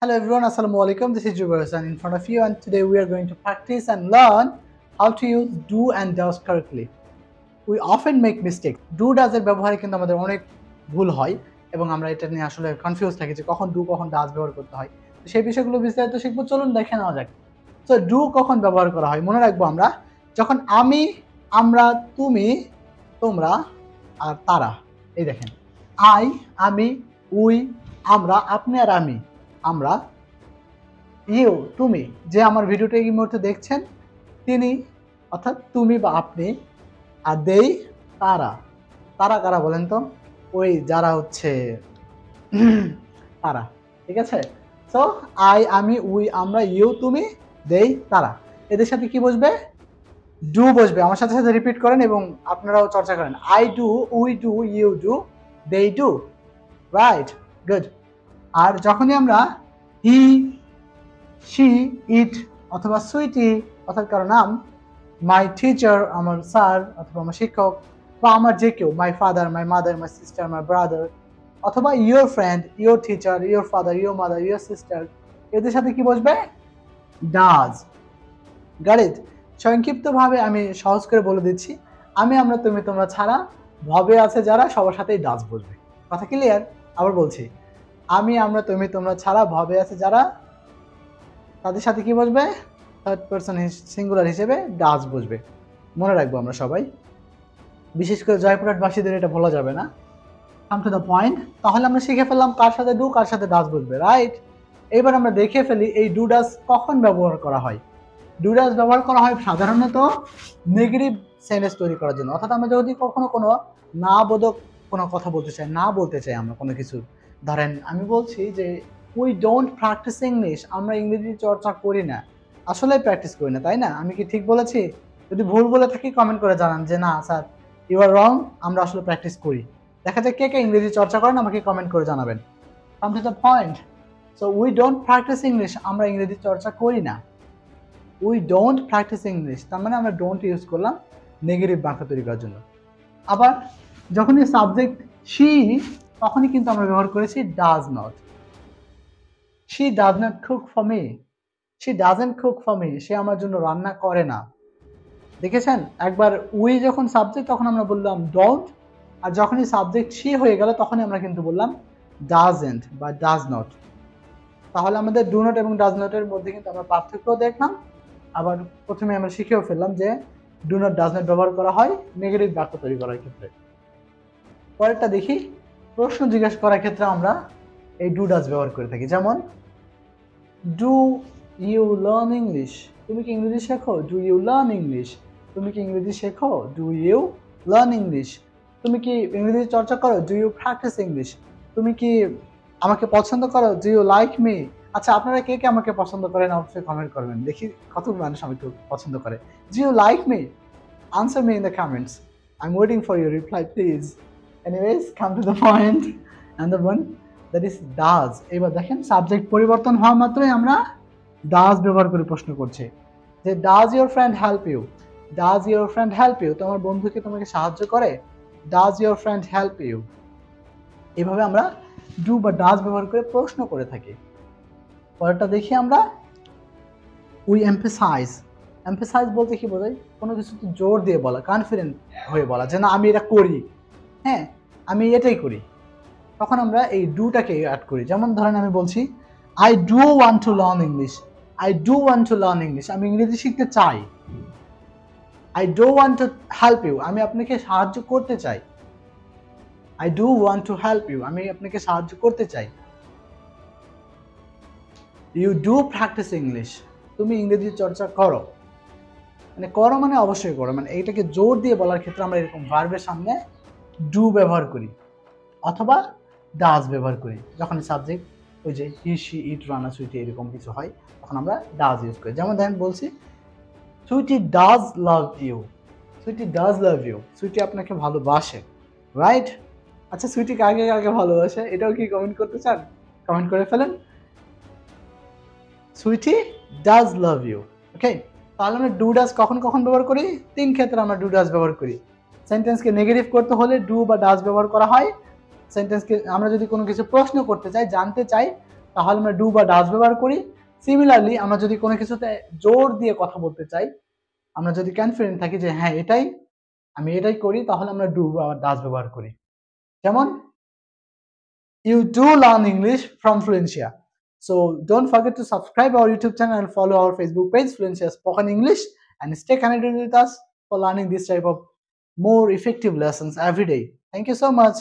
Hello everyone, Assalamu alaikum. This is Jubair Hassan in front of you, and today we are going to practice and learn how to use do and does correctly. We often make mistakes. Do does এর ব্যবহারে কিন্তু আমাদের অনেক ভুল হয় এবং আমরা এটা নিয়ে আসলে কনফিউজ থাকি যে কখন do কখন does ব্যবহার করতে হয়। তো সেই বিষয়গুলো বিস্তারিত শিখবো, চলুন দেখে নেওয়া যাক। তো do কখন ব্যবহার করা হয় মনে রাখবো আমরা যখন আমি, আমরা, তুমি, তোমরা আর তারা। এই দেখেন, আই, আমি, উই, আমরা, আপনি আর আমি, আমরা, ইউ, তুমি, যে আমার ভিডিওটা এই মুহূর্তে দেখছেন তিনি অর্থাৎ তুমি বা আপনি, আর দেই তারা। তারা কারা বলেন তো? ওই যারা হচ্ছে তারা, ঠিক আছে? সো আই, আমি, উই, আমরা, ইউ, তুমি, দেই তারা, এদের সাথে কি বসবে? ডু বসবে। আমার সাথে সাথে রিপিট করেন এবং আপনারাও চর্চা করেন। I do, we do, you do, they do. Right, good. আর যখনই আমরা হি, শি, ইট অথবা সুইটি অর্থাৎ কারো নাম, মাই টিচার আমার স্যার অথবা আমার শিক্ষক, বা আমার যে কেউ, my father, my mother, my sister, my brother, অথবা your friend, your teacher, your father, your mother, your sister, এদের সাথে কি বসবে? ডাজ। Got it? সংক্ষিপ্তভাবে আমি সহজ করে বলে দিচ্ছি, আমি, আমরা, তুমি, তোমরা ছাড়া ভবে আছে যারা, সবার সাথেই ডাজ বসবে। কথা ক্লিয়ার? আবার বলছি, আমি, আমরা, তুমি, তোমরা ছাড়া ভবে আছে যারা, তাদের সাথে কি বসবে? থার্ড পারসন সিঙ্গুলার হিসেবে ডাজ বসবে। মনে রাখবো আমরা সবাই, বিশেষ করে জয়পুরহাটবাসীদের এটা ভোলা যাবে না। Come to the point. তাহলে আমরা শিখে ফেললাম কার সাথে ডু, কার সাথে ডাজ বসবে, রাইট? এবার আমরা দেখে ফেলি এই ডু ডাজ কখন ব্যবহার করা হয়। ডু ডাজ ব্যবহার করা হয় সাধারণত নেগেটিভ সেন্টেন্স তৈরি করার জন্য, অর্থাৎ আমরা যদি কখনো কোনো না বোধক কোনো কথা বলতে চাই, না বলতে চাই আমরা কোনো কিছু, ধরেন আমি বলছি যে উই ডোন্ট প্র্যাকটিস ইংলিশ, আমরা ইংরেজি চর্চা করি না, আসলে প্র্যাকটিস করি না, তাই না? আমি কি ঠিক বলেছি? যদি ভুল বলে থাকি কমেন্ট করে জানান যে না স্যার ইউ আর রং, আমরা আসলে প্র্যাকটিস করি। দেখা যায় কে কে ইংরেজি চর্চা করেন আমাকে কমেন্ট করে জানাবেন। Come to the point. So we don't practise English, আমরা ইংরেজি চর্চা করি না। উই ডোন্ট প্র্যাকটিস ইংলিশ, তার মানে আমরা ডোন্ট ইউজ করলাম নেগেটিভ বাক্য তৈরি করার জন্য। আবার যখনই সাবজেক্ট শি, তখনই কিন্তু আমরা ব্যবহার করেছি does not. She does not cook for me, she doesn't cook for me, সে আমার জন্য রান্না করে না। দেখেছেন? একবার উই যখন সাবজেক্ট তখন আমরা বললাম ডোন্ট, আর যখনই সাবজেক্ট শি হয়ে গেল তখনই আমরা কিন্তু বললাম ডাজন্ট বা ডাজ নট। তাহলে আমাদের ডু নট এবং ডাজ নটের মধ্যে কিন্তু আমরা পার্থক্য দেখলাম। আবার প্রথমে আমরা শিখেও ফেললাম যে ডু নট ডাজ নট ব্যবহার করা হয় নেগেটিভ বাক্য তৈরি করার ক্ষেত্রে। পরেরটা দেখি, প্রশ্ন জিজ্ঞাসা করার ক্ষেত্রে আমরা এই ডু ডাজ ব্যবহার করে থাকি। যেমন ডু ইউ লার্ন ইংলিশ, তুমি কি ইংরেজি শেখো? ডু ইউ লার্ন ইংলিশ, তুমি কি ইংরেজি শেখো? ডু ইউ লার্ন ইংলিশ, তুমি কি ইংরেজি চর্চা করো? ডু ইউ প্র্যাকটিস ইংলিশ, তুমি কি আমাকে পছন্দ করো? Do you like me? আচ্ছা, আপনারা কে কে আমাকে পছন্দ করেন অবশ্যই কমেন্ট করবেন, দেখি কত মানুষ আমাকে পছন্দ করে। Do you like me? Answer me in the comments, I am waiting for your reply please. Anyways, come to the point, and the one that is does. এবার দেখেন, সাবজেক্ট পরিবর্তন হওয়া মাত্রই আমরা ডাজ ব্যবহার করে প্রশ্ন করছে যে does your friend help you, does your friend help you, তোমার বন্ধুকে তোমাকে সাহায্য করে? Does your friend help you? এভাবে আমরা ডু বা ডাজ ব্যবহার করে প্রশ্ন করে থাকি। পরেরটা দেখি আমরা, উই এমফেসাইজ। এমফেসাইজ বলতে কি বোঝায়? কোনো কিছুতে জোর দিয়ে বলা, কনফিডেন্ট হয়ে বলা যে না আমি এটা করি, হ্যাঁ আমি এটাই করি। তখন আমরা এই ডুটাকে অ্যাড করি। যেমন ধরেন আমি বলছি I do want to learn English, I do want to learn English, আমি ইংরেজি শিখতে চাই। I do want to help you, আমি আপনাকে সাহায্য করতে চাই। I do want to help you, আমি আপনাকে সাহায্য করতে চাই। ইউ ডু প্র্যাকটিস ইংলিশ, তুমি ইংরেজি চর্চা করো। মানে করো মানে অবশ্যই করো, মানে এইটাকে জোর দিয়ে বলার ক্ষেত্রে আমরা এরকম ভার্বের সামনে ডু ব্যবহার করি অথবা ডাজ ব্যবহার করি। যখন সাবজেক্ট ওই যে হি, শি, ইট, রানা, সুইটি এরকম কিছু হয় তখন আমরা ডাজ ইউজ করি। যেমন দেখেন বলছি Sweety does love you, Sweety does love you, Sweety আপনাকে ভালোবাসে, রাইট? আচ্ছা, সুইটি কাকে কাকে ভালোবাসে এটাও কি কমেন্ট করতে চান? কমেন্ট করে ফেলেন। সুইটি ডাজ লাভ ইউ, ওকে? তাহলে আমরা ডু ডাজ কখন কখন ব্যবহার করি? তিন ক্ষেত্রে আমরা ডু ডাজ ব্যবহার করি। সেন্টেন্সকে নেগেটিভ করতে হলে ডু বা ডাজ ব্যবহার করা হয়। সেন্টেন্সকে আমরা যদি কোনো কিছু প্রশ্ন করতে চাই, জানতে চাই, তাহলে আমরা ডু বা ডাজ ব্যবহার করি। সিমিলারলি আমরা যদি কোনো কিছুতে জোর দিয়ে কথা বলতে চাই, আমরা যদি কনফিডেন্ট থাকি যে হ্যাঁ এটাই আমি এটাই করি, তাহলে আমরা ডু বা ডাজ ব্যবহার করি। যেমন you do learn English from Fluencia. So don't forget to subscribe our YouTube channel and follow our Facebook page Fluencia Spoken English, and stay connected with us for learning this type of more effective lessons every day. Thank you so much.